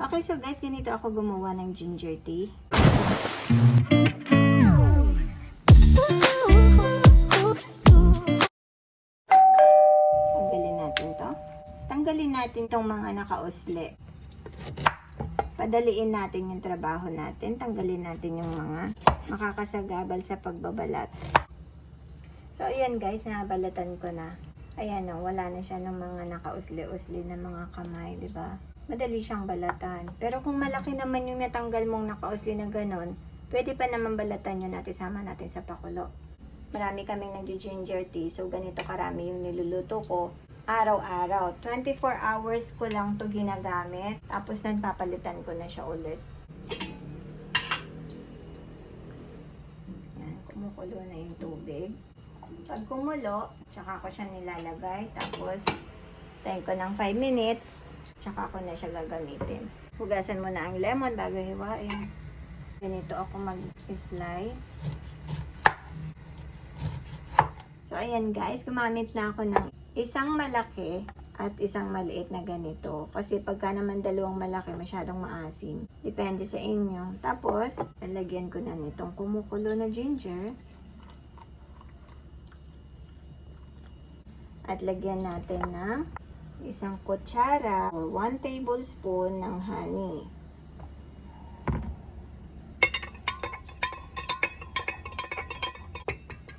Okay, so guys, ganito ako gumawa ng ginger tea. Tanggalin natin to. Tanggalin natin tong mga nakausli. Padaliin natin yung trabaho natin. Tanggalin natin yung mga makakasagabal sa pagbabalat. So, ayan guys, nabalatan ko na. Ayan o, wala na siya ng mga nakausli-usli na mga kamay, di ba? Madali siyang balatan. Pero kung malaki naman yung natanggal mong nakausli na ganon, pwede pa naman balatan yun natin, sama natin sa pakulo. Marami kaming nag-ginger tea, so ganito karami yung niluluto ko. Araw-araw. 24 hours ko lang to ginagamit. Tapos nagpapalitan ko na siya ulit. Yan, kumukulo na yung tubig. Pag kumulo, tsaka ko siya nilalagay. Tapos, tayo ko ng 5 minutes. Tsaka ko na siya gagamitin. Hugasan mo na ang lemon bago hiwain. Ganito ako mag-slice. So, ayan guys, gumamit na ako ng isang malaki at isang maliit na ganito. Kasi pagka naman dalawang malaki, masyadong maasim. Depende sa inyo. Tapos, lalagyan ko na nitong kumukulo na ginger. At lagyan natin ng isang kutsara or 1 tablespoon ng honey.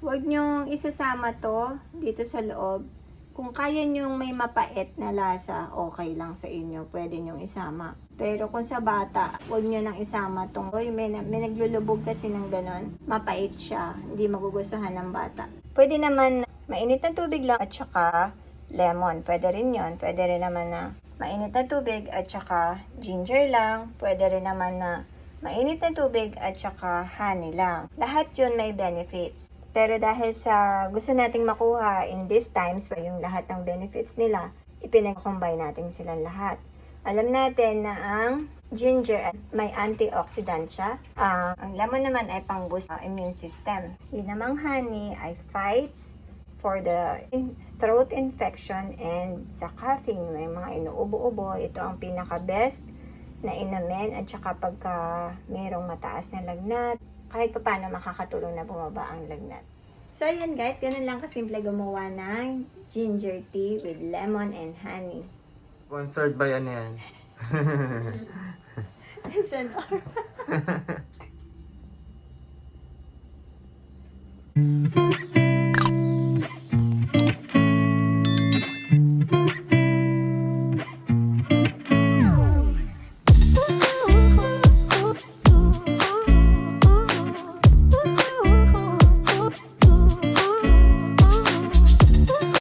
Huwag nyong isasama to dito sa loob. Kung kaya nyong may mapait na lasa, okay lang sa inyo. Pwede nyong isama. Pero kung sa bata, huwag nyo nang isama tong. May naglulubog kasi ng ganon. Mapait siya. Hindi magugustuhan ng bata. Pwede naman mainit na tubig lang at saka lemon. Pwede rin yon. Pwede rin naman na mainit na tubig at saka ginger lang. Pwede rin naman na mainit na tubig at saka honey lang. Lahat yun may benefits. Pero dahil sa gusto nating makuha in these times, yung lahat ng benefits nila, ipinag-combine natin silang lahat. Alam natin na ang ginger may antioxidant siya. Ang lemon naman ay pang-boost immune system. Yung namang honey ay fights for the throat infection and sa coughing. May mga inuubo-ubo. Ito ang pinaka-best na inumin at saka pagka mayroong mataas na lagnat, kahit pa paano makakatulong na bumaba ang lagnat. So, ayan guys, ganun lang kasimple gumawa ng ginger tea with lemon and honey. Sponsored by ano yan? Listen,